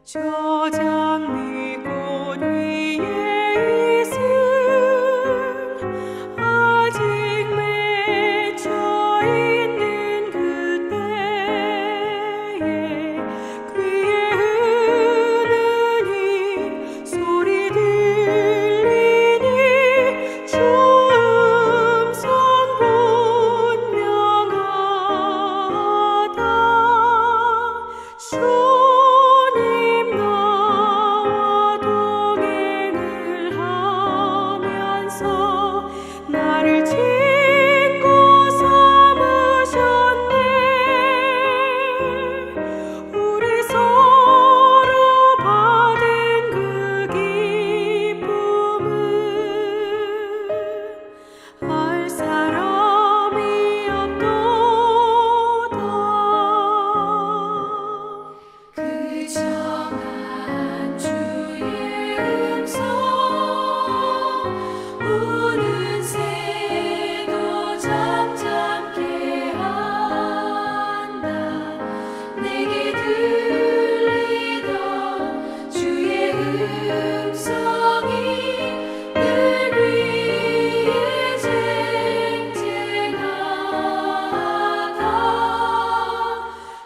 저 장미 꽃 위에 있음 아직 맺혀 있는 그때에 귀에 흐르니 소리 들리니 주 음성 분명하다. 주님 나와 동행을 하면서 나를 짓고 삼으셨네. 우리 서로 받은 그 기쁨은 알 사람이 없도다. 그 정한 주의 음성 우는 새도 잠잠케 한다. 내게 들리던 주의 음성이 늘 위에 쟁쟁하다.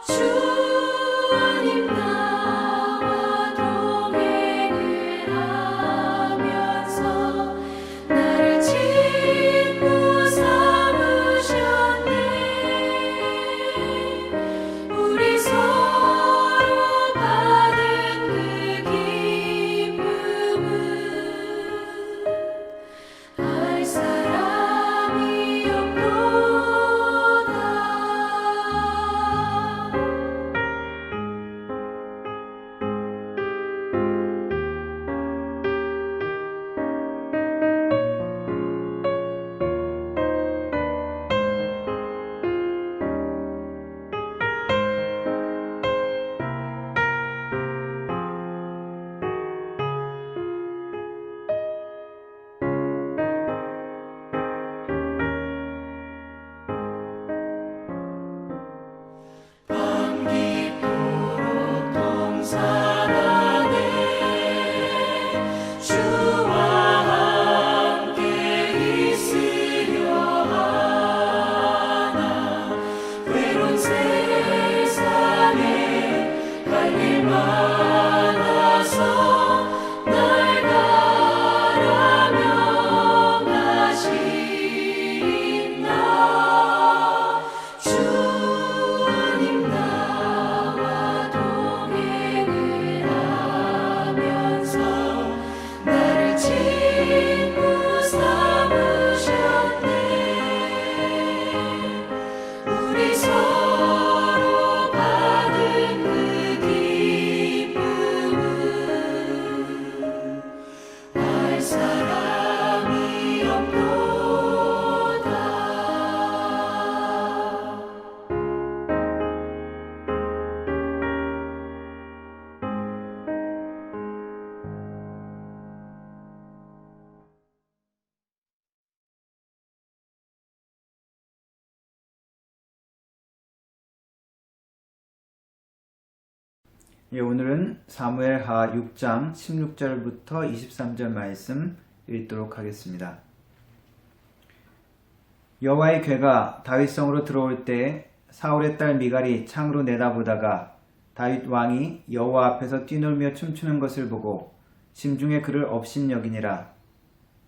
주님 나와 동행을 하면서 나를 친구 삼으셨네. 우리 서로 받은 그 기쁨은 알 사람이 없도다. 밤 깊도록 동산하네. 주와 함께 있으려 하나. 외로운 세상에 갈 일 많아서 날 가라 명하시나. 주님 나와 동행을 하면서 나를 친구 삼으셨네. 우리 서로 받은 그 기쁨은 알 사람이 없도다. 오늘은 사무엘하 6장 16절부터 23절 말씀 읽도록 하겠습니다. 여호와의 궤가 다윗성으로 들어올 때 사울의 딸 미갈이 창으로 내다보다가 다윗 왕이 여호와 앞에서 뛰놀며 춤추는 것을 보고 심중에 그를 업신여기니라.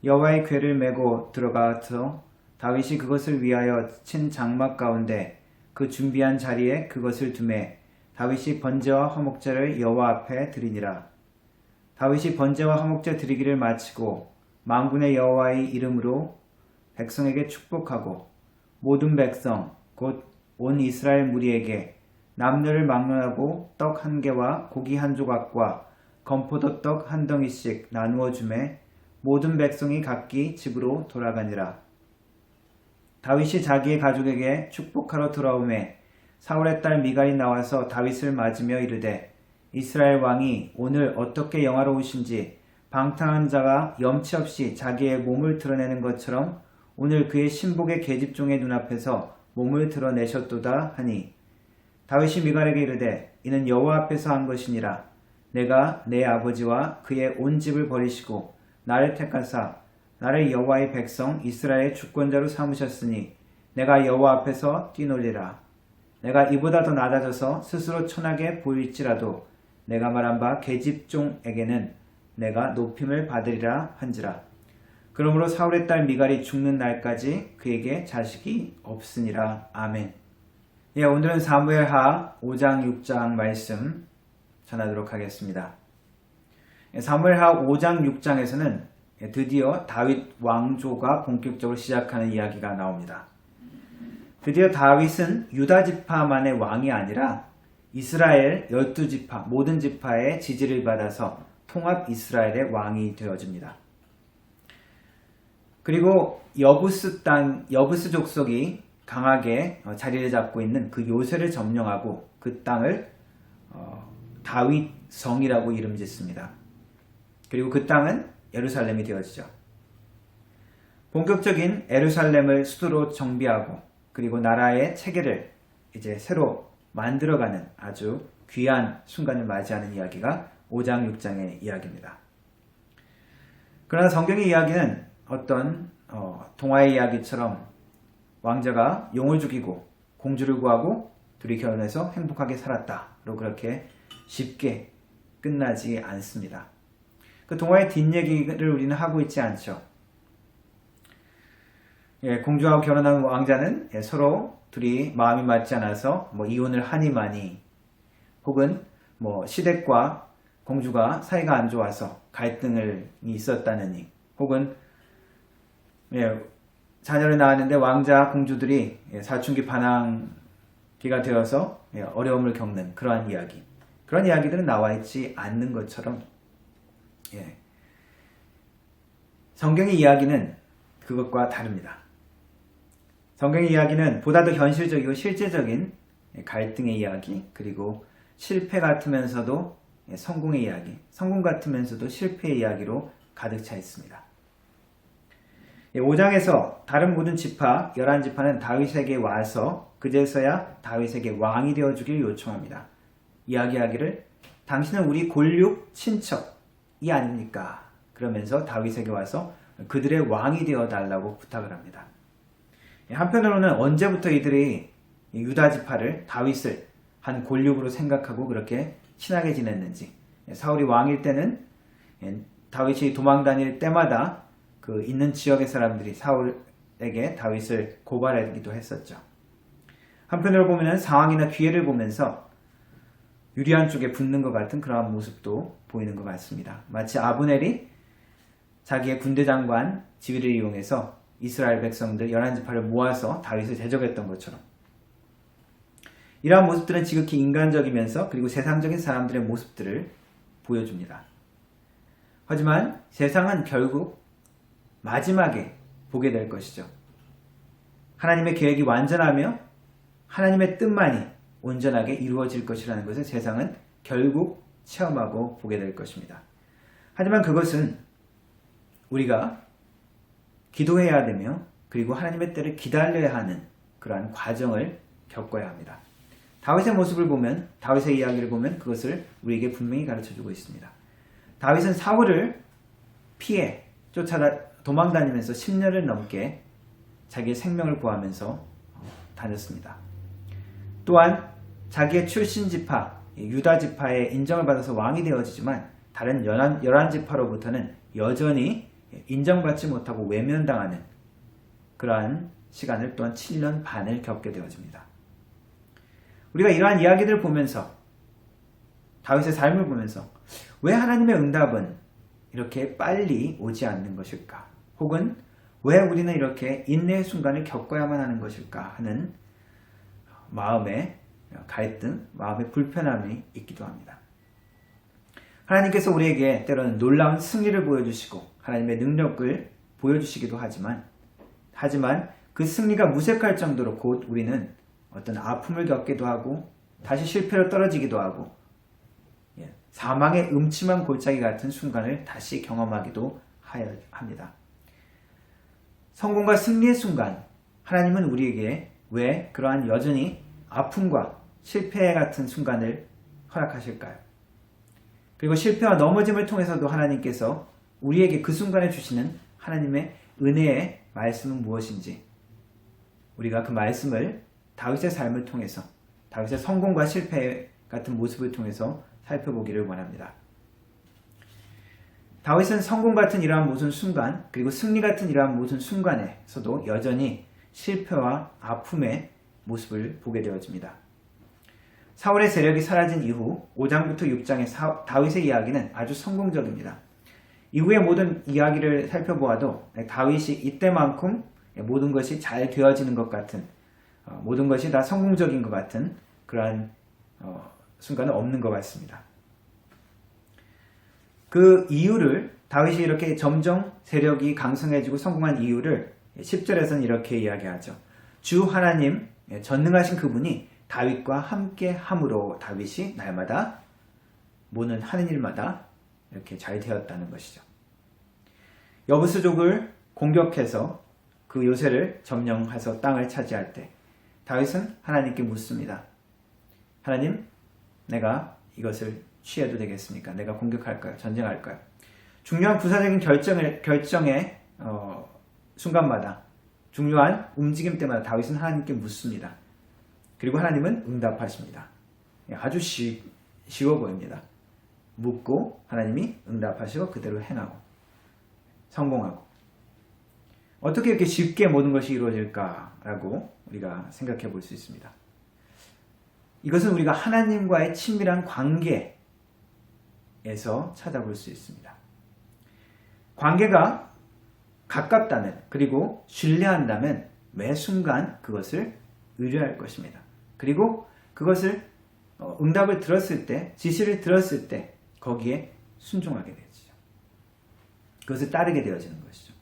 여호와의 궤를 메고 들어가서 다윗이 그것을 위하여 친 장막 가운데 그 준비한 자리에 그것을 두매 다윗이 번제와 화목제를 여호와 앞에 드리니라. 다윗이 번제와 화목제 드리기를 마치고 만군의 여호와의 이름으로 백성에게 축복하고 모든 백성 곧 온 이스라엘 무리에게 남녀를 막론하고 떡 한 개와 고기 한 조각과 건포도 떡 한 덩이씩 나누어 주매 모든 백성이 각기 집으로 돌아가니라. 다윗이 자기의 가족에게 축복하러 돌아오매 사울의 딸 미갈이 나와서 다윗을 맞으며 이르되 이스라엘 왕이 오늘 어떻게 영화로우신지 방탕한 자가 염치 없이 자기의 몸을 드러내는 것처럼 오늘 그의 신복의 계집종의 눈앞에서 몸을 드러내셨도다 하니 다윗이 미갈에게 이르되 이는 여호와 앞에서 한 것이니라. 내가 내 아버지와 그의 온 집을 버리시고 나를 택하사 나를 여호와의 백성 이스라엘의 주권자로 삼으셨으니 내가 여호와 앞에서 뛰놀리라. 내가 이보다 더 낮아져서 스스로 천하게 보일지라도 내가 말한 바 계집종에게는 내가 높임을 받으리라 한지라. 그러므로 사울의 딸 미갈이 죽는 날까지 그에게 자식이 없으니라. 아멘. 예, 오늘은 사무엘하 5장 6장 말씀 전하도록 하겠습니다. 사무엘하 5장 6장에서는 드디어 다윗 왕조가 본격적으로 시작하는 이야기가 나옵니다. 드디어 다윗은 유다 지파만의 왕이 아니라 이스라엘 12지파, 모든 지파의 지지를 받아서 통합 이스라엘의 왕이 되어집니다. 그리고 여부스 족속이 강하게 자리를 잡고 있는 그 요새를 점령하고 그 땅을 다윗 성이라고 이름 짓습니다. 그리고 그 땅은 예루살렘이 되어지죠. 본격적인 예루살렘을 수도로 정비하고 그리고 나라의 체계를 이제 새로 만들어가는 아주 귀한 순간을 맞이하는 이야기가 5장 6장의 이야기입니다. 그러나 성경의 이야기는 어떤 동화의 이야기처럼 왕자가 용을 죽이고 공주를 구하고 둘이 결혼해서 행복하게 살았다로 그렇게 쉽게 끝나지 않습니다. 그 동화의 뒷얘기를 우리는 하고 있지 않죠. 공주하고 결혼한 왕자는 서로 둘이 마음이 맞지 않아서 이혼을 하니마니 혹은 시댁과 공주가 사이가 안 좋아서 갈등이 있었다느니 혹은 자녀를 낳았는데 왕자 공주들이 사춘기 반항기가 되어서 어려움을 겪는 그러한 이야기. 그런 이야기들은 나와 있지 않는 것처럼 성경의 이야기는 그것과 다릅니다. 성경의 이야기는 보다 더 현실적이고 실제적인 갈등의 이야기, 그리고 실패 같으면서도 성공의 이야기, 성공 같으면서도 실패의 이야기로 가득 차 있습니다. 5장에서 다른 모든 지파, 11지파는 다윗에게 와서 그제서야 다윗에게 왕이 되어주길 요청합니다. 이야기하기를 당신은 우리 골육 친척이 아닙니까? 그러면서 다윗에게 와서 그들의 왕이 되어달라고 부탁을 합니다. 한편으로는 언제부터 이들이 유다 지파를 다윗을 한 골육으로 생각하고 그렇게 친하게 지냈는지, 사울이 왕일 때는 다윗이 도망 다닐 때마다 그 있는 지역의 사람들이 사울에게 다윗을 고발하기도 했었죠. 한편으로 보면 상황이나 기회를 보면서 유리한 쪽에 붙는 것 같은 그러한 모습도 보이는 것 같습니다. 마치 아브넬이 자기의 군대 장관 지위를 이용해서 이스라엘 백성들 11지파를 모아서 다윗을 대적했던 것처럼, 이러한 모습들은 지극히 인간적이면서 그리고 세상적인 사람들의 모습들을 보여줍니다. 하지만 세상은 결국 마지막에 보게 될 것이죠. 하나님의 계획이 완전하며 하나님의 뜻만이 온전하게 이루어질 것이라는 것을 세상은 결국 체험하고 보게 될 것입니다. 하지만 그것은 우리가 기도해야 되며 그리고 하나님의 때를 기다려야 하는 그러한 과정을 겪어야 합니다. 다윗의 모습을 보면, 다윗의 이야기를 보면 그것을 우리에게 분명히 가르쳐주고 있습니다. 다윗은 사울을 피해 도망다니면서 10년을 넘게 자기의 생명을 구하면서 다녔습니다. 또한 자기의 출신 지파, 유다 지파의 인정을 받아서 왕이 되어지지만 다른 11지파로부터는 여전히 인정받지 못하고 외면당하는 그러한 시간을 또한 7년 반을 겪게 되어집니다. 우리가 이러한 이야기들을 보면서, 다윗의 삶을 보면서 왜 하나님의 응답은 이렇게 빨리 오지 않는 것일까? 혹은 왜 우리는 이렇게 인내의 순간을 겪어야만 하는 것일까? 하는 마음의 갈등, 마음의 불편함이 있기도 합니다. 하나님께서 우리에게 때로는 놀라운 승리를 보여주시고 하나님의 능력을 보여주시기도 하지만 그 승리가 무색할 정도로 곧 우리는 어떤 아픔을 겪기도 하고 다시 실패로 떨어지기도 하고 사망의 음침한 골짜기 같은 순간을 다시 경험하기도 합니다. 성공과 승리의 순간, 하나님은 우리에게 왜 그러한 여전히 아픔과 실패 같은 순간을 허락하실까요? 그리고 실패와 넘어짐을 통해서도 하나님께서 우리에게 그 순간에 주시는 하나님의 은혜의 말씀은 무엇인지 우리가 그 말씀을 다윗의 삶을 통해서 다윗의 성공과 실패 같은 모습을 통해서 살펴보기를 원합니다. 다윗은 성공 같은 이러한 모든 순간 그리고 승리 같은 이러한 모든 순간에서도 여전히 실패와 아픔의 모습을 보게 되어집니다. 사울의 세력이 사라진 이후 5장부터 6장의 다윗의 이야기는 아주 성공적입니다. 이후의 모든 이야기를 살펴보아도 다윗이 이때만큼 모든 것이 잘 되어지는 것 같은 모든 것이 다 성공적인 것 같은 그러한 순간은 없는 것 같습니다. 그 이유를 다윗이 이렇게 점점 세력이 강성해지고 성공한 이유를 10절에서는 이렇게 이야기하죠. 주 하나님 전능하신 그분이 다윗과 함께 함으로 다윗이 날마다 모든 하는 일마다 이렇게 잘 되었다는 것이죠. 여부스족을 공격해서 그 요새를 점령해서 땅을 차지할 때 다윗은 하나님께 묻습니다. 하나님, 내가 이것을 취해도 되겠습니까? 내가 공격할까요? 전쟁할까요? 중요한 부사적인 결정의 순간마다 중요한 움직임 때마다 다윗은 하나님께 묻습니다. 그리고 하나님은 응답하십니다. 아주 쉬워 보입니다. 묻고 하나님이 응답하시고 그대로 행하고 성공하고 어떻게 이렇게 쉽게 모든 것이 이루어질까라고 우리가 생각해 볼 수 있습니다. 이것은 우리가 하나님과의 친밀한 관계에서 찾아볼 수 있습니다. 관계가 가깝다면 그리고 신뢰한다면 매 순간 그것을 의뢰할 것입니다. 그리고 그것을 응답을 들었을 때 지시를 들었을 때 거기에 순종하게 되죠. 그것을 따르게 되어지는 것이죠.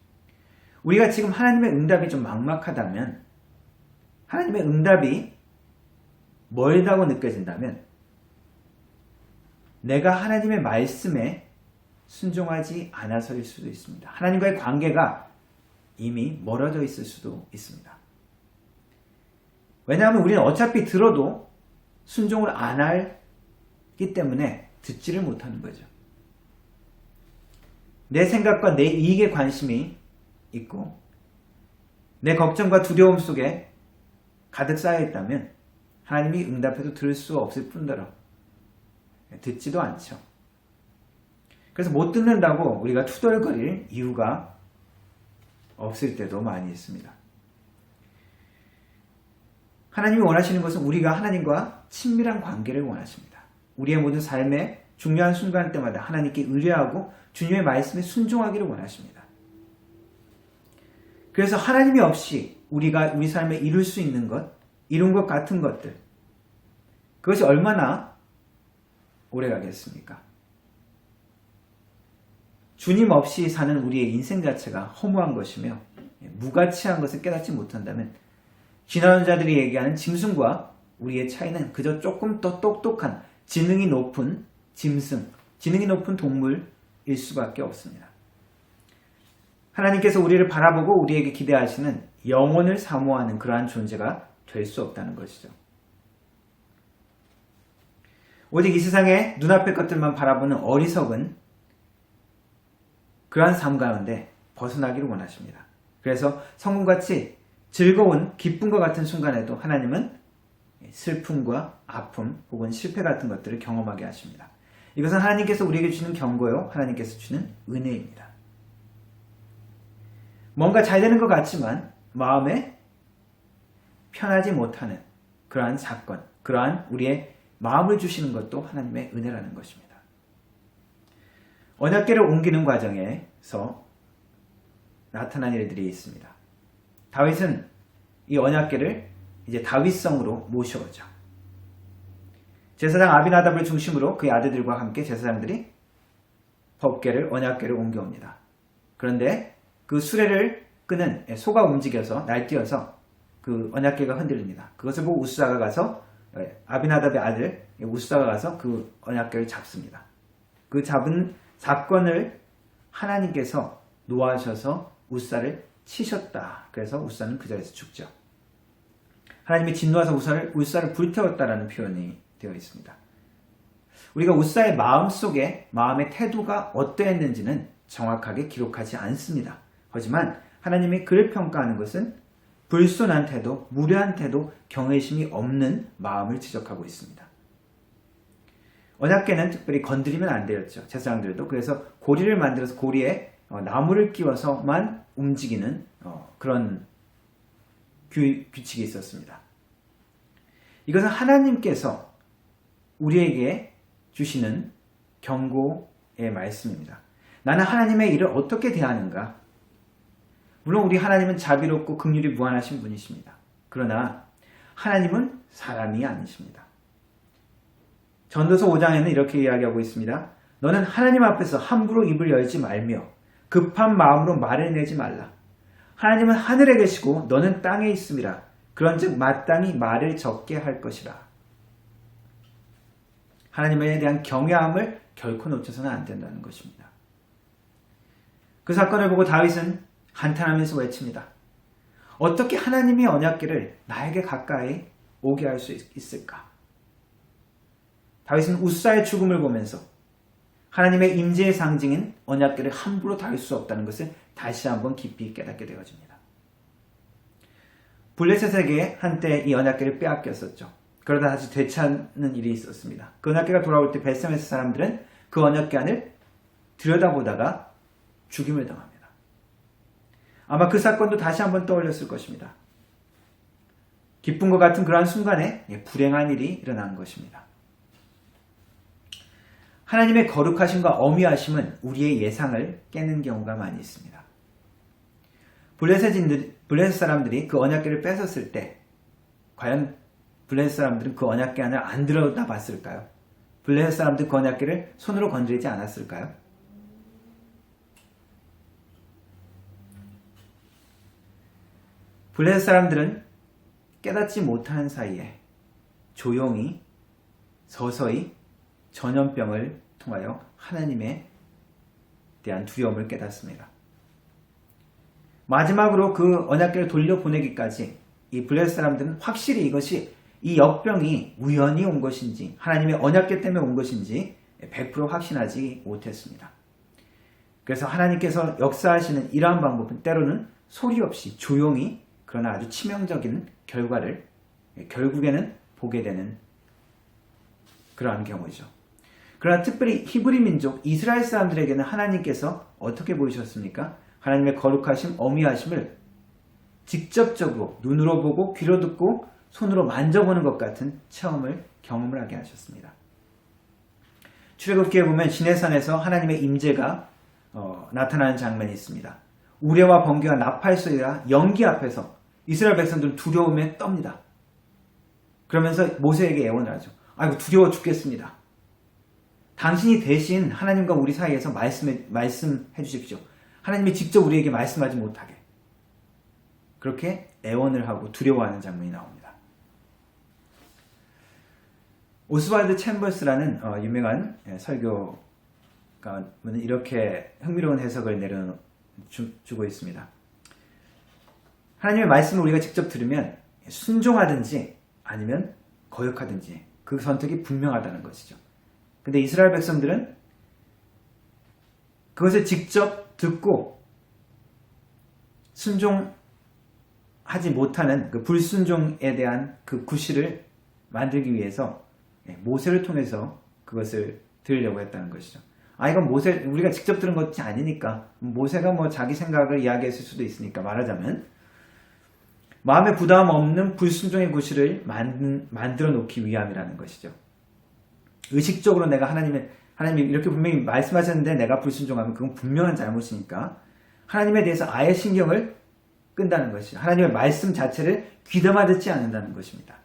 우리가 지금 하나님의 응답이 좀 막막하다면 하나님의 응답이 멀다고 느껴진다면 내가 하나님의 말씀에 순종하지 않아서일 수도 있습니다. 하나님과의 관계가 이미 멀어져 있을 수도 있습니다. 왜냐하면 우리는 어차피 들어도 순종을 안 하기 때문에 듣지를 못하는 거죠. 내 생각과 내 이익에 관심이 있고 내 걱정과 두려움 속에 가득 쌓여 있다면 하나님이 응답해도 들을 수 없을 뿐더러 듣지도 않죠. 그래서 못 듣는다고 우리가 투덜거릴 이유가 없을 때도 많이 있습니다. 하나님이 원하시는 것은 우리가 하나님과 친밀한 관계를 원하십니다. 우리의 모든 삶의 중요한 순간 때마다 하나님께 의뢰하고 주님의 말씀에 순종하기를 원하십니다. 그래서 하나님이 없이 우리가 우리 삶에 이룰 수 있는 것, 이룬 것 같은 것들, 그것이 얼마나 오래 가겠습니까? 주님 없이 사는 우리의 인생 자체가 허무한 것이며 무가치한 것을 깨닫지 못한다면 지나온 자들이 얘기하는 짐승과 우리의 차이는 그저 조금 더 똑똑한 지능이 높은 짐승, 지능이 높은 동물일 수밖에 없습니다. 하나님께서 우리를 바라보고 우리에게 기대하시는 영혼을 사모하는 그러한 존재가 될 수 없다는 것이죠. 오직 이 세상의 눈앞의 것들만 바라보는 어리석은 그러한 삶 가운데 벗어나기를 원하십니다. 그래서 성공같이 즐거운 기쁨과 같은 순간에도 하나님은 슬픔과 아픔 혹은 실패 같은 것들을 경험하게 하십니다. 이것은 하나님께서 우리에게 주는 경고요, 하나님께서 주는 은혜입니다. 뭔가 잘 되는 것 같지만 마음에 편하지 못하는 그러한 사건, 그러한 우리의 마음을 주시는 것도 하나님의 은혜라는 것입니다. 언약궤를 옮기는 과정에서 나타난 일들이 있습니다. 다윗은 이 언약궤를 이제 다윗성으로 모셔오죠. 제사장 아비나답을 중심으로 그의 아들들과 함께 제사장들이 법궤를 언약궤를 옮겨옵니다. 그런데 그 수레를 끄는 소가 움직여서 날뛰어서 그 언약궤가 흔들립니다. 그것을 보고 우스아가 가서 아비나답의 아들 우스아가 가서 그 언약궤를 잡습니다. 그 잡은 사건을 하나님께서 놓아주셔서 우스아를 치셨다. 그래서 우스아는 그 자리에서 죽죠. 하나님이 진노하셔서 우스아를 불태웠다라는 표현이 되어 있습니다. 우리가 우사의 마음속에 마음의 태도가 어떠했는지는 정확하게 기록하지 않습니다. 하지만 하나님이 그를 평가하는 것은 불순한 태도, 무례한 태도, 경외심이 없는 마음을 지적하고 있습니다. 언약궤는 특별히 건드리면 안 되었죠. 제사장들도. 그래서 고리를 만들어서 고리에 나무를 끼워서만 움직이는 그런 규칙이 있었습니다. 이것은 하나님께서 우리에게 주시는 경고의 말씀입니다. 나는 하나님의 일을 어떻게 대하는가? 물론 우리 하나님은 자비롭고 긍휼이 무한하신 분이십니다. 그러나 하나님은 사람이 아니십니다. 전도서 5장에는 이렇게 이야기하고 있습니다. 너는 하나님 앞에서 함부로 입을 열지 말며 급한 마음으로 말을 내지 말라. 하나님은 하늘에 계시고 너는 땅에 있음이라. 그런즉 마땅히 말을 적게 할 것이라. 하나님에 대한 경외함을 결코 놓쳐서는 안 된다는 것입니다. 그 사건을 보고 다윗은 한탄하면서 외칩니다. 어떻게 하나님의 언약궤를 나에게 가까이 오게 할 수 있을까? 다윗은 우사의 죽음을 보면서 하나님의 임재의 상징인 언약궤를 함부로 다룰 수 없다는 것을 다시 한번 깊이 깨닫게 되어집니다. 블레셋에게 한때 이 언약궤를 빼앗겼었죠. 그러다 다시 되찾는 일이 있었습니다. 그 언약궤가 돌아올 때 베스메스 사람들은 그 언약궤 안을 들여다보다가 죽임을 당합니다. 아마 그 사건도 다시 한번 떠올렸을 것입니다. 기쁜 것 같은 그러한 순간에 불행한 일이 일어난 것입니다. 하나님의 거룩하심과 어미하심은 우리의 예상을 깨는 경우가 많이 있습니다. 블레셋 사람들이 그 언약궤를 뺏었을 때 과연 블레셋 사람들은 그 언약궤 안을 안 들여다봤을까요? 블레셋 사람들은 그 언약궤를 손으로 건드리지 않았을까요? 블레셋 사람들은 깨닫지 못하는 사이에 조용히 서서히 전염병을 통하여 하나님에 대한 두려움을 깨닫습니다. 마지막으로 그 언약궤를 돌려보내기까지 이 블레셋 사람들은 확실히 이것이 이 역병이 우연히 온 것인지 하나님의 언약궤 때문에 온 것인지 100% 확신하지 못했습니다. 그래서 하나님께서 역사하시는 이러한 방법은 때로는 소리 없이 조용히 그러나 아주 치명적인 결과를 결국에는 보게 되는 그러한 경우죠. 그러나 특별히 히브리 민족 이스라엘 사람들에게는 하나님께서 어떻게 보이셨습니까? 하나님의 거룩하심, 어미하심을 직접적으로 눈으로 보고 귀로 듣고 손으로 만져보는 것 같은 경험을 하게 하셨습니다. 출애굽기에 보면 시내산에서 하나님의 임재가 나타나는 장면이 있습니다. 우레와 번개와 나팔 소리와 연기 앞에서 이스라엘 백성들은 두려움에 떱니다. 그러면서 모세에게 애원을 하죠. 아이고 두려워 죽겠습니다. 당신이 대신 하나님과 우리 사이에서 말씀해 주십시오. 하나님이 직접 우리에게 말씀하지 못하게. 그렇게 애원을 하고 두려워하는 장면이 나옵니다. 오스왈드 챔버스라는 유명한 설교가는 이렇게 흥미로운 해석을 내려주고 있습니다. 하나님의 말씀을 우리가 직접 들으면 순종하든지 아니면 거역하든지 그 선택이 분명하다는 것이죠. 근데 이스라엘 백성들은 그것을 직접 듣고 순종하지 못하는 그 불순종에 대한 그 구실을 만들기 위해서 모세를 통해서 그것을 들으려고 했다는 것이죠. 이건 우리가 직접 들은 것이 아니니까 모세가 자기 생각을 이야기했을 수도 있으니까 말하자면 마음에 부담 없는 불순종의 구실을 만들어 놓기 위함이라는 것이죠. 의식적으로 내가 하나님이 이렇게 분명히 말씀하셨는데 내가 불순종하면 그건 분명한 잘못이니까 하나님에 대해서 아예 신경을 끈다는 것이죠. 하나님의 말씀 자체를 귀담아 듣지 않는다는 것입니다.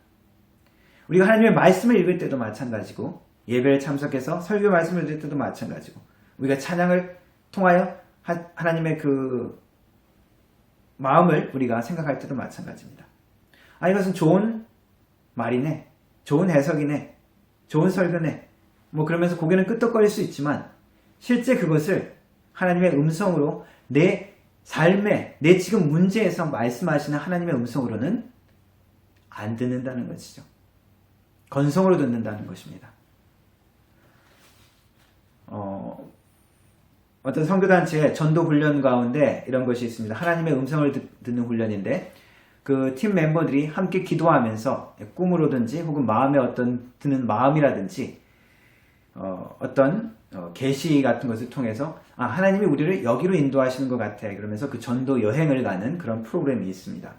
우리가 하나님의 말씀을 읽을 때도 마찬가지고 예배에 참석해서 설교 말씀을 들을 때도 마찬가지고 우리가 찬양을 통하여 하나님의 그 마음을 우리가 생각할 때도 마찬가지입니다. 이것은 좋은 말이네, 좋은 해석이네, 좋은 설교네 그러면서 고개는 끄덕거릴 수 있지만 실제 그것을 하나님의 음성으로 내 삶에 내 지금 문제에서 말씀하시는 하나님의 음성으로는 안 듣는다는 것이죠. 건성으로 듣는다는 것입니다. 어떤 선교단체의 전도 훈련 가운데 이런 것이 있습니다. 하나님의 음성을 듣는 훈련인데 그 팀 멤버들이 함께 기도하면서 꿈으로든지 혹은 마음에 어떤 드는 마음이라든지 어떤 계시 같은 것을 통해서 하나님이 우리를 여기로 인도하시는 것 같아. 그러면서 그 전도 여행을 가는 그런 프로그램이 있습니다.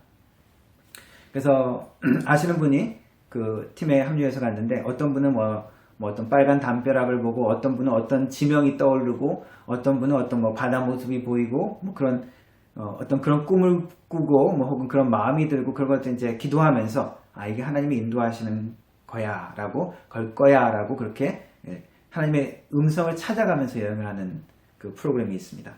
그래서 아시는 분이 그 팀에 합류해서 갔는데 어떤 분은 뭐 어떤 빨간 담벼락을 보고 어떤 분은 어떤 지명이 떠오르고 어떤 분은 어떤 뭐 바다 모습이 보이고 뭐 그런 어떤 그런 꿈을 꾸고 뭐 혹은 그런 마음이 들고 그런 것들 이제 기도하면서 이게 하나님이 인도하시는 거야라고 걸 거야라고 그렇게 하나님의 음성을 찾아가면서 여행을 하는 그 프로그램이 있습니다.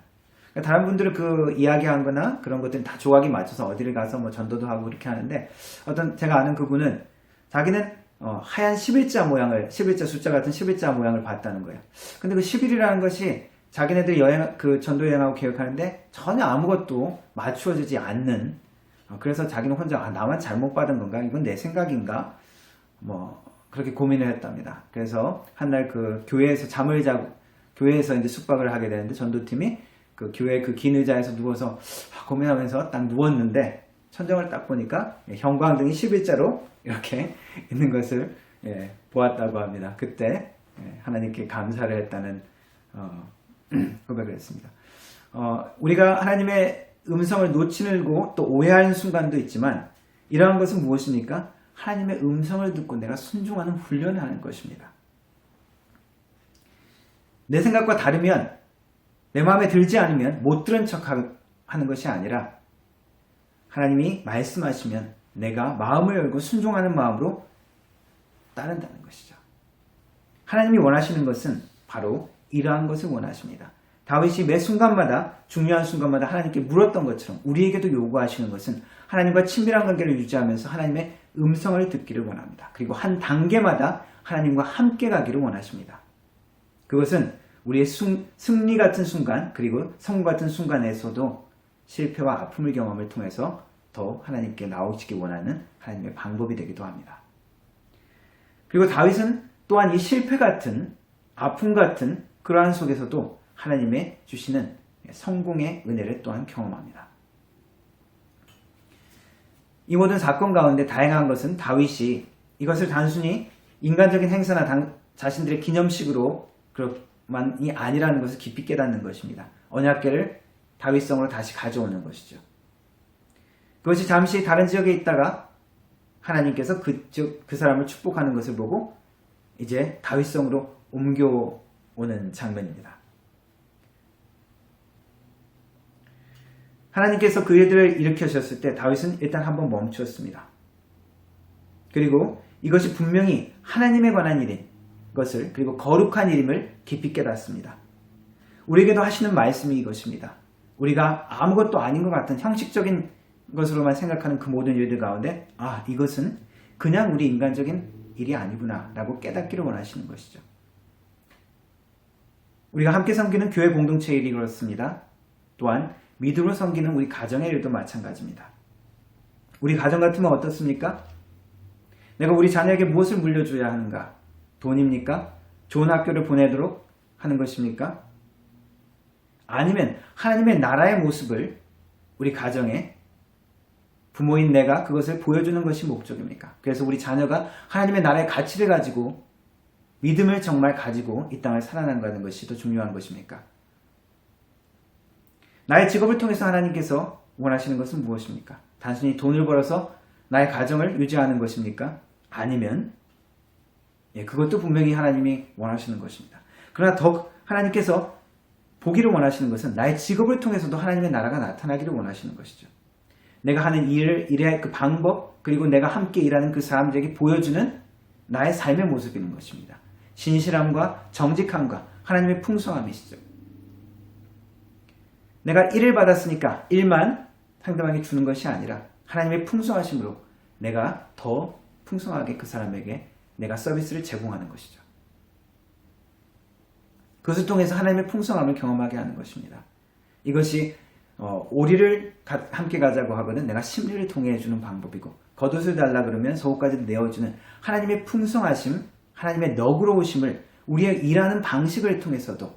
그러니까 다른 분들은 그 이야기한 거나 그런 것들은 다 조각이 맞춰서 어디를 가서 뭐 전도도 하고 그렇게 하는데 어떤 제가 아는 그분은 자기는 하얀 11자 모양을 11자 숫자 같은 11자 모양을 봤다는 거예요. 근데 그 11이라는 것이 자기네들이 그 전도 여행하고 계획하는데 전혀 아무것도 맞추어지지 않는 그래서 자기는 혼자 나만 잘못 받은 건가? 이건 내 생각인가? 뭐 그렇게 고민을 했답니다. 그래서 한날 그 교회에서 잠을 자고 교회에서 이제 숙박을 하게 되는데 전도팀이 그 교회 그 긴 의자에서 누워서 고민하면서 딱 누웠는데 천정을 딱 보니까 형광등이 11자로 이렇게 있는 것을 보았다고 합니다. 그때 하나님께 감사를 했다는 고백을 했습니다. 우리가 하나님의 음성을 놓치고 또 오해하는 순간도 있지만 이러한 것은 무엇입니까? 하나님의 음성을 듣고 내가 순종하는 훈련을 하는 것입니다. 내 생각과 다르면 내 마음에 들지 않으면 못 들은 척 하는 것이 아니라 하나님이 말씀하시면 내가 마음을 열고 순종하는 마음으로 따른다는 것이죠. 하나님이 원하시는 것은 바로 이러한 것을 원하십니다. 다윗이 매 순간마다 중요한 순간마다 하나님께 물었던 것처럼 우리에게도 요구하시는 것은 하나님과 친밀한 관계를 유지하면서 하나님의 음성을 듣기를 원합니다. 그리고 한 단계마다 하나님과 함께 가기를 원하십니다. 그것은 우리의 승리 같은 순간 그리고 성공 같은 순간에서도 실패와 아픔을 경험을 통해서 더 하나님께 나오시기 원하는 하나님의 방법이 되기도 합니다. 그리고 다윗은 또한 이 실패 같은 아픔 같은 그러한 속에서도 하나님의 주시는 성공의 은혜를 또한 경험합니다. 이 모든 사건 가운데 다행한 것은 다윗이 이것을 단순히 인간적인 행사나 자신들의 기념식으로 그만이 아니라는 것을 깊이 깨닫는 것입니다. 언약궤를 다윗성으로 다시 가져오는 것이죠. 그것이 잠시 다른 지역에 있다가 하나님께서 그 사람을 축복하는 것을 보고 이제 다윗성으로 옮겨오는 장면입니다. 하나님께서 그 일들을 일으키셨을 때 다윗은 일단 한번 멈추었습니다. 그리고 이것이 분명히 하나님에 관한 일인 것을 그리고 거룩한 일임을 깊이 깨닫습니다. 우리에게도 하시는 말씀이 이것입니다. 우리가 아무것도 아닌 것 같은 형식적인 것으로만 생각하는 그 모든 일들 가운데 이것은 그냥 우리 인간적인 일이 아니구나 라고 깨닫기를 원하시는 것이죠. 우리가 함께 섬기는 교회 공동체의 일이 그렇습니다. 또한 믿음으로 섬기는 우리 가정의 일도 마찬가지입니다. 우리 가정 같으면 어떻습니까? 내가 우리 자녀에게 무엇을 물려줘야 하는가? 돈입니까? 좋은 학교를 보내도록 하는 것입니까? 아니면 하나님의 나라의 모습을 우리 가정에 부모인 내가 그것을 보여주는 것이 목적입니까? 그래서 우리 자녀가 하나님의 나라의 가치를 가지고 믿음을 정말 가지고 이 땅을 살아나가는 것이 더 중요한 것입니까? 나의 직업을 통해서 하나님께서 원하시는 것은 무엇입니까? 단순히 돈을 벌어서 나의 가정을 유지하는 것입니까? 아니면 그것도 분명히 하나님이 원하시는 것입니다. 그러나 더 하나님께서 보기를 원하시는 것은 나의 직업을 통해서도 하나님의 나라가 나타나기를 원하시는 것이죠. 내가 하는 일의 그 방법 그리고 내가 함께 일하는 그 사람들에게 보여주는 나의 삶의 모습이는 것입니다. 신실함과 정직함과 하나님의 풍성함이시죠. 내가 일을 받았으니까 일만 상대방에게 주는 것이 아니라 하나님의 풍성하심으로 내가 더 풍성하게 그 사람에게 내가 서비스를 제공하는 것이죠. 그것을 통해서 하나님의 풍성함을 경험하게 하는 것입니다. 이것이 오리를 함께 가자고 하거든 내가 심리를 통해 해주는 방법이고 겉옷을 달라 그러면 속옷까지 내어주는 하나님의 풍성하심, 하나님의 너그러우심을 우리의 일하는 방식을 통해서도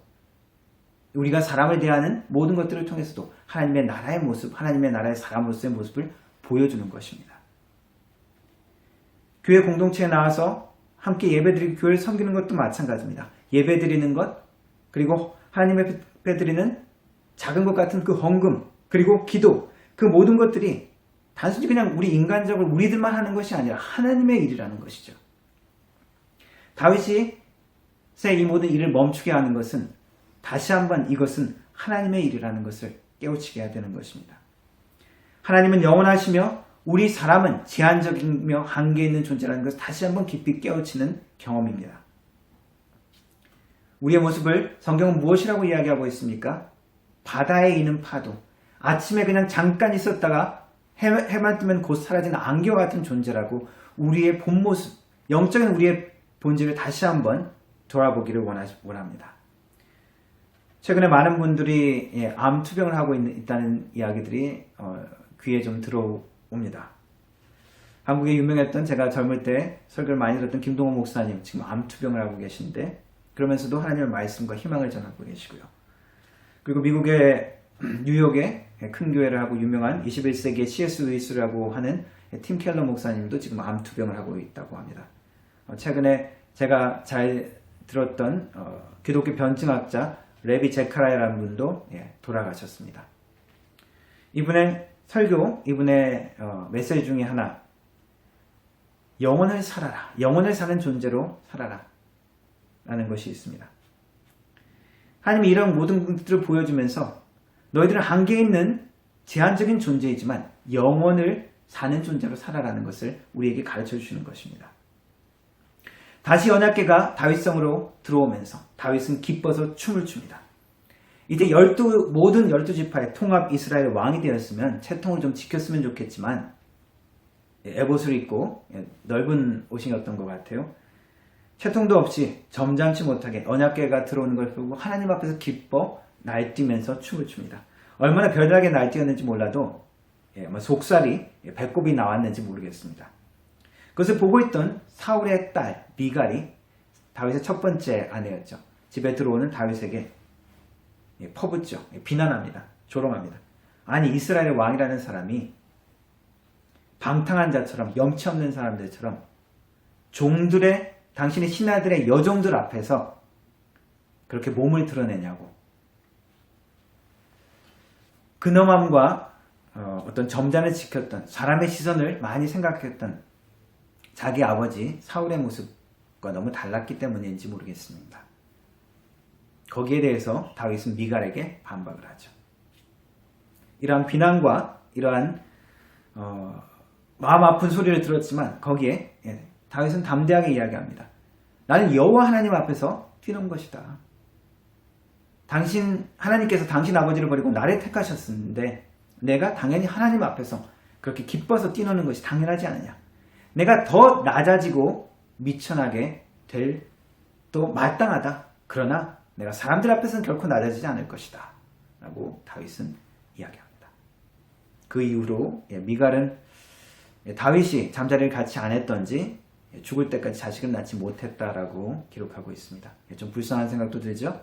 우리가 사람을 대하는 모든 것들을 통해서도 하나님의 나라의 모습, 하나님의 나라의 사람으로서의 모습을 보여주는 것입니다. 교회 공동체에 나와서 함께 예배드리고 교회를 섬기는 것도 마찬가지입니다. 예배드리는 것, 그리고 하나님 앞에 드리는 작은 것 같은 그 헌금, 그리고 기도, 그 모든 것들이 단순히 그냥 우리 인간적으로 우리들만 하는 것이 아니라 하나님의 일이라는 것이죠. 다윗이 이 모든 일을 멈추게 하는 것은 다시 한번 이것은 하나님의 일이라는 것을 깨우치게 해야 되는 것입니다. 하나님은 영원하시며 우리 사람은 제한적이며 한계 있는 존재라는 것을 다시 한번 깊이 깨우치는 경험입니다. 우리의 모습을 성경은 무엇이라고 이야기하고 있습니까? 바다에 있는 파도, 아침에 그냥 잠깐 있었다가 해만 뜨면 곧 사라지는 안개와 같은 존재라고 우리의 본 모습, 영적인 우리의 본질을 다시 한번 돌아보기를 원합니다. 최근에 많은 분들이 암 투병을 하고 있다는 이야기들이 귀에 좀 들어옵니다. 한국에 유명했던 제가 젊을 때 설교를 많이 들었던 김동호 목사님 지금 암 투병을 하고 계신데 그러면서도 하나님의 말씀과 희망을 전하고 계시고요. 그리고 미국의 뉴욕에 큰 교회를 하고 유명한 21세기의 C.S. 루이스라고 하는 팀 켈러 목사님도 지금 암 투병을 하고 있다고 합니다. 최근에 제가 잘 들었던 기독교 변증학자 레비 제카라야라는 분도 돌아가셨습니다. 이분의 설교, 이분의 메시지 중에 하나, 영혼을 살아라, 영혼을 사는 존재로 살아라 라는 것이 있습니다. 하나님이 이런 모든 것들을 보여주면서 너희들은 한계 있는 제한적인 존재이지만 영혼을 사는 존재로 살아라는 것을 우리에게 가르쳐 주시는 것입니다. 다시 언약궤가 다윗성으로 들어오면서 다윗은 기뻐서 춤을 춥니다. 이제 모든 12지파의 통합 이스라엘 왕이 되었으면 채통을 좀 지켰으면 좋겠지만 에봇을 입고 넓은 옷이었던 것 같아요. 채통도 없이 점잖지 못하게 언약궤가 들어오는 걸 보고 하나님 앞에서 기뻐 날뛰면서 춤을 춥니다. 얼마나 별나게 날뛰었는지 몰라도 속살이 배꼽이 나왔는지 모르겠습니다. 그것을 보고 있던 사울의 딸 미갈이 다윗의 첫 번째 아내였죠. 집에 들어오는 다윗에게 퍼붓죠. 비난합니다. 조롱합니다. 아니 이스라엘의 왕이라는 사람이 방탕한 자처럼 염치 없는 사람들처럼 종들의 당신의 신하들의 여종들 앞에서 그렇게 몸을 드러내냐고. 근엄함과 어떤 점잔을 지켰던 사람의 시선을 많이 생각했던 자기 아버지 사울의 모습과 너무 달랐기 때문인지 모르겠습니다. 거기에 대해서 다윗은 미갈에게 반박을 하죠. 이러한 비난과 이러한 마음 아픈 소리를 들었지만 거기에 다윗은 담대하게 이야기합니다. 나는 여호와 하나님 앞에서 뛰는 것이다. 하나님께서 당신 아버지를 버리고 나를 택하셨는데 내가 당연히 하나님 앞에서 그렇게 기뻐서 뛰노는 것이 당연하지 않느냐. 내가 더 낮아지고 미천하게 될 또 마땅하다. 그러나 내가 사람들 앞에서는 결코 낮아지지 않을 것이다. 라고 다윗은 이야기합니다. 그 이후로 미갈은 다윗이 잠자리를 같이 안 했던지 죽을 때까지 자식을 낳지 못했다라고 기록하고 있습니다. 좀 불쌍한 생각도 들죠?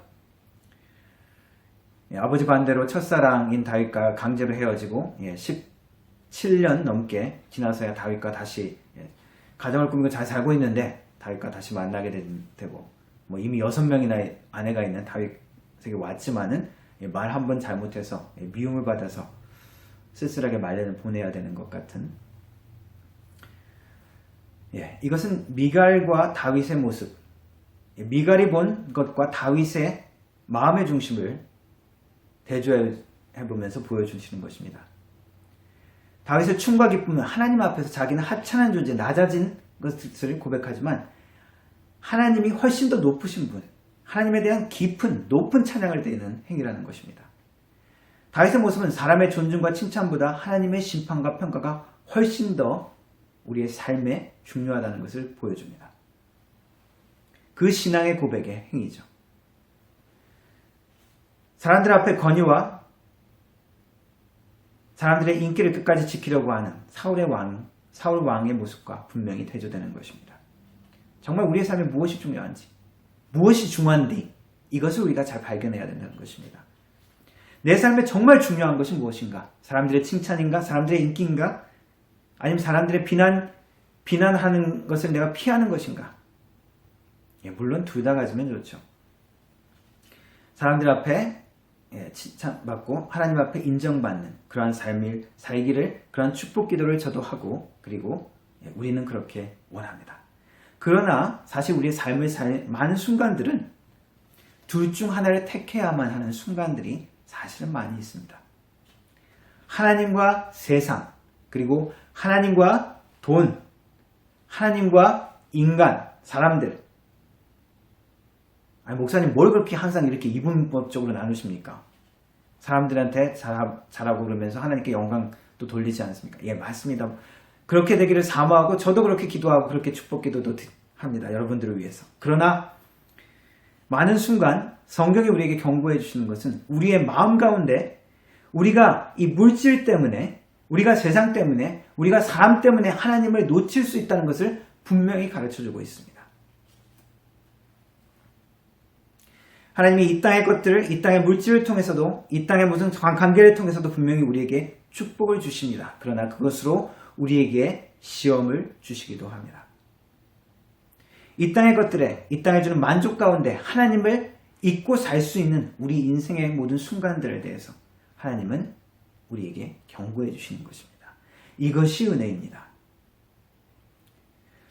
아버지 반대로 첫사랑인 다윗과 강제로 헤어지고 17년 넘게 지나서야 다윗과 다시 가정을 꾸미고 잘 살고 있는데 다윗과 다시 만나게 되고 이미 6명이나 아내가 있는 다윗에게 왔지만은 말 한 번 잘못해서 미움을 받아서 쓸쓸하게 말년을 보내야 되는 것 같은 이것은 미갈과 다윗의 모습, 미갈이 본 것과 다윗의 마음의 중심을 대조해보면서 보여주시는 것입니다. 다윗의 춤과 기쁨은 하나님 앞에서 자기는 하찮은 존재, 낮아진 것을 고백하지만 하나님이 훨씬 더 높으신 분, 하나님에 대한 깊은 높은 찬양을 드리는 행위라는 것입니다. 다윗의 모습은 사람의 존중과 칭찬보다 하나님의 심판과 평가가 훨씬 더 우리의 삶에 중요하다는 것을 보여줍니다. 그 신앙의 고백의 행위죠. 사람들 앞에 건의와 사람들의 인기를 끝까지 지키려고 하는 사울 왕의 모습과 분명히 대조되는 것입니다. 정말 우리의 삶에 무엇이 중요한지, 무엇이 중요한지 이것을 우리가 잘 발견해야 된다는 것입니다. 내 삶에 정말 중요한 것이 무엇인가? 사람들의 칭찬인가? 사람들의 인기인가? 아니면 사람들의 비난하는 것을 내가 피하는 것인가? 물론 둘 다 가지면 좋죠. 사람들 앞에 칭찬받고 하나님 앞에 인정받는 그러한 삶을 살기를, 그러한 축복 기도를 저도 하고, 그리고 우리는 그렇게 원합니다. 그러나 사실 우리의 삶을 살 많은 순간들은 둘 중 하나를 택해야만 하는 순간들이 사실은 많이 있습니다. 하나님과 세상, 그리고 하나님과 돈, 하나님과 인간, 사람들. 아니, 목사님 뭘 그렇게 항상 이렇게 이분법적으로 나누십니까? 사람들한테 잘하고 그러면서 하나님께 영광도 돌리지 않습니까? 예, 맞습니다. 그렇게 되기를 사모하고 저도 그렇게 기도하고 그렇게 축복 기도도 합니다. 여러분들을 위해서. 그러나 많은 순간 성경이 우리에게 경고해 주시는 것은 우리의 마음 가운데 우리가 이 물질 때문에, 우리가 세상 때문에, 우리가 사람 때문에 하나님을 놓칠 수 있다는 것을 분명히 가르쳐주고 있습니다. 하나님이 이 땅의 것들을, 이 땅의 물질을 통해서도, 이 땅의 무슨 관계를 통해서도 분명히 우리에게 축복을 주십니다. 그러나 그것으로 우리에게 시험을 주시기도 합니다. 이 땅의 것들에, 이 땅에 주는 만족 가운데 하나님을 잊고 살 수 있는 우리 인생의 모든 순간들에 대해서 하나님은 우리에게 경고해 주시는 것입니다. 이것이 은혜입니다.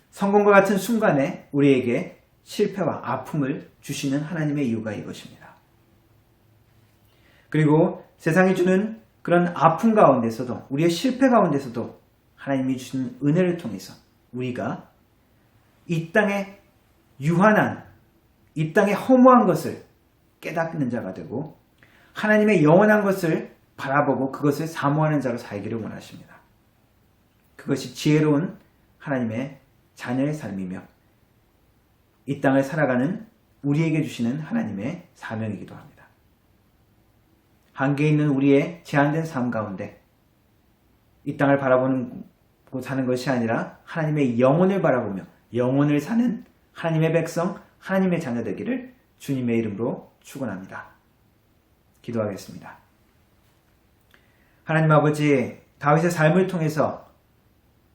성공과 같은 순간에 우리에게 실패와 아픔을 주시는 하나님의 이유가 이것입니다. 그리고 세상이 주는 그런 아픔 가운데서도, 우리의 실패 가운데서도 하나님이 주시는 은혜를 통해서 우리가 이 땅에 유한한, 이 땅에 허무한 것을 깨닫는 자가 되고 하나님의 영원한 것을 바라보고 그것을 사모하는 자로 살기를 원하십니다. 그것이 지혜로운 하나님의 자녀의 삶이며 이 땅을 살아가는 우리에게 주시는 하나님의 사명이기도 합니다. 한계에 있는 우리의 제한된 삶 가운데 이 땅을 바라보고 사는 것이 아니라 하나님의 영혼을 바라보며 영혼을 사는 하나님의 백성, 하나님의 자녀 되기를 주님의 이름으로 축원합니다. 기도하겠습니다. 하나님 아버지, 다윗의 삶을 통해서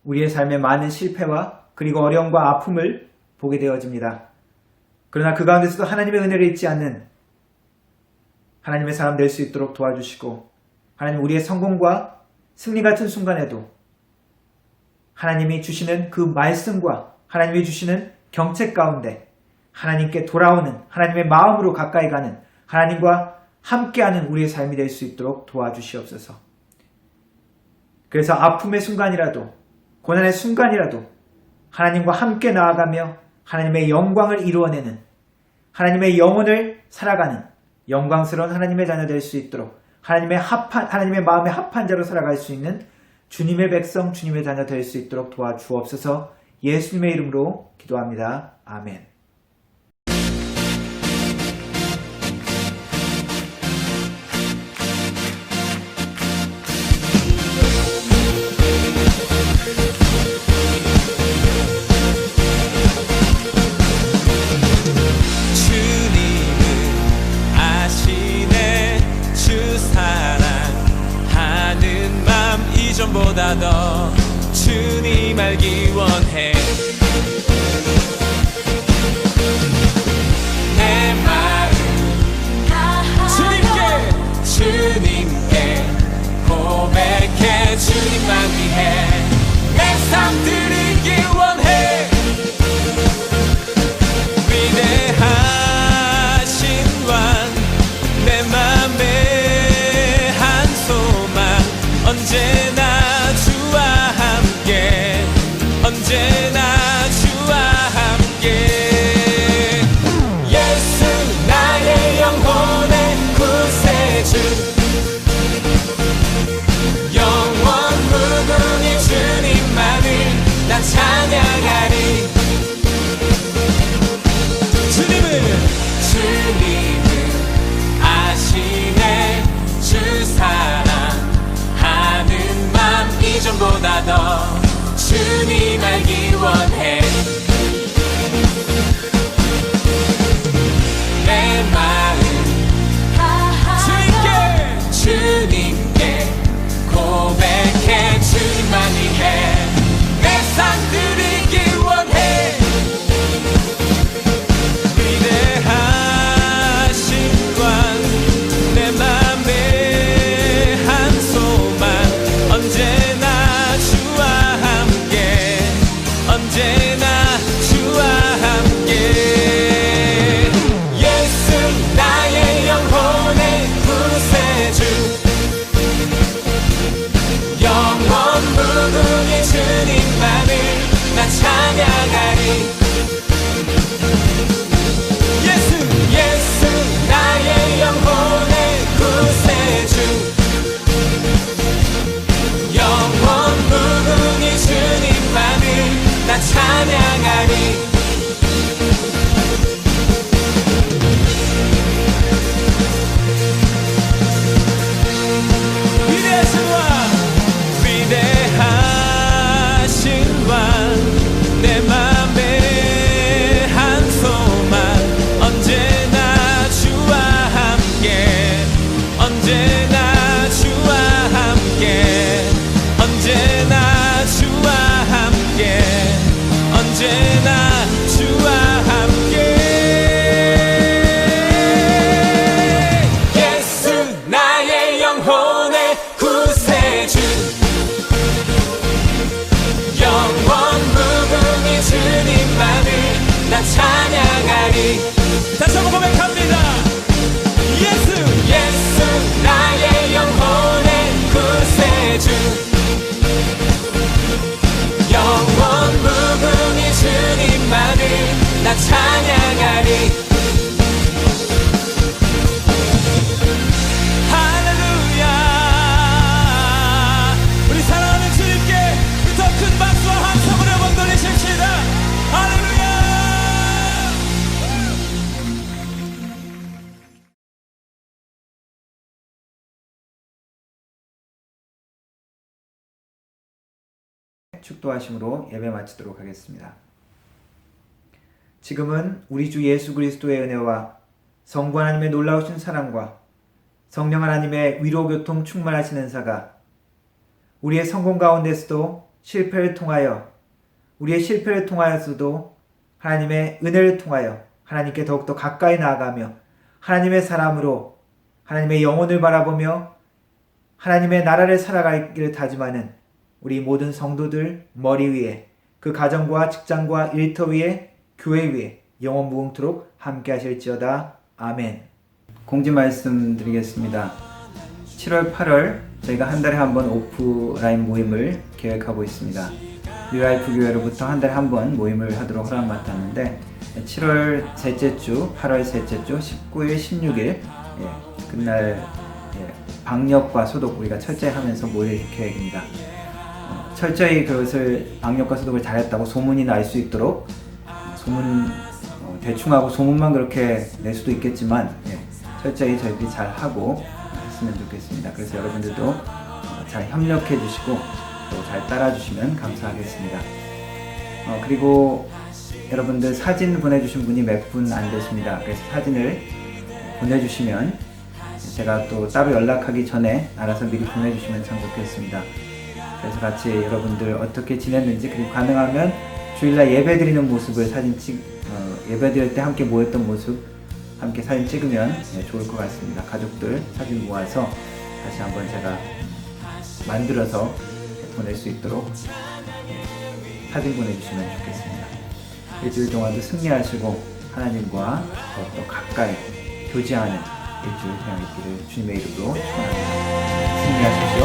우리의 삶에 많은 실패와 그리고 어려움과 아픔을 보게 되어집니다. 그러나 그 가운데서도 하나님의 은혜를 잊지 않는 하나님의 사람 될 수 있도록 도와주시고, 하나님 우리의 성공과 승리 같은 순간에도 하나님이 주시는 그 말씀과 하나님이 주시는 경책 가운데 하나님께 돌아오는, 하나님의 마음으로 가까이 가는, 하나님과 함께하는 우리의 삶이 될 수 있도록 도와주시옵소서. 그래서 아픔의 순간이라도, 고난의 순간이라도 하나님과 함께 나아가며 하나님의 영광을 이루어내는, 하나님의 영혼을 살아가는 영광스러운 하나님의 자녀 될 수 있도록 하나님의 마음에 합한 자로 살아갈 수 있는 주님의 백성, 주님의 자녀 될 수 있도록 도와주옵소서. 예수님의 이름으로 기도합니다. 아멘. 보다 더 주님 알기 원해. 내 마음 주님께 고백해. 주님만 위해 내 삶 드리기 다시 한번 고백합니다. 예수 나의 영혼의 구세주 영원 무궁히 주님만을 나 찬양하리. 할렐루야. 우리 사랑하는 주님께 더 큰 박수와 함성으로 한번 돌리십시다. 할렐루야. 축도하심으로 예배 마치도록 하겠습니다. 지금은 우리 주 예수 그리스도의 은혜와 성부 하나님의 놀라우신 사랑과 성령 하나님의 위로 교통 충만하신 은사가 우리의 성공 가운데서도 실패를 통하여 우리의 실패를 통하여서도 하나님의 은혜를 통하여 하나님께 더욱더 가까이 나아가며 하나님의 사람으로 하나님의 영혼을 바라보며 하나님의 나라를 살아가기를 다짐하는 우리 모든 성도들 머리 위에 그 가정과 직장과 일터 위에 교회 위에 영원 무궁토록 함께 하실지어다. 아멘. 공지 말씀드리겠습니다. 7월 8월 저희가 한 달에 한 번 오프라인 모임을 계획하고 있습니다. 뉴라이프 교회로부터 한 달에 한 번 모임을 하도록 허락받았는데 7월 셋째 주, 8월 셋째 주, 19일, 16일 그날 방역과 소독 우리가 철저히 하면서 모일 계획입니다. 철저히 그것을 방역과 소독을 잘했다고 소문이 날 수 있도록 소문 대충 하고 소문만 그렇게 낼 수도 있겠지만 철저히 저희들이 잘 하고 했으면 좋겠습니다. 그래서 여러분들도 잘 협력해 주시고 또 잘 따라 주시면 감사하겠습니다. 그리고 여러분들 사진 보내주신 분이 몇 분 안 되십니다. 그래서 사진을 보내주시면 제가 또 따로 연락하기 전에 알아서 미리 보내주시면 참 좋겠습니다. 그래서 같이 여러분들 어떻게 지냈는지 그리고 가능하면 주일날 예배 드리는 모습을 예배 드릴 때 함께 모였던 모습 함께 사진 찍으면 좋을 것 같습니다. 가족들 사진 모아서 다시 한번 제가 만들어서 보낼 수 있도록 사진 보내주시면 좋겠습니다. 일주일 동안도 승리하시고 하나님과 더욱더 가까이 교제하는 일주일 되어 있기를 주님의 이름으로 축원합니다. 승리하십시오.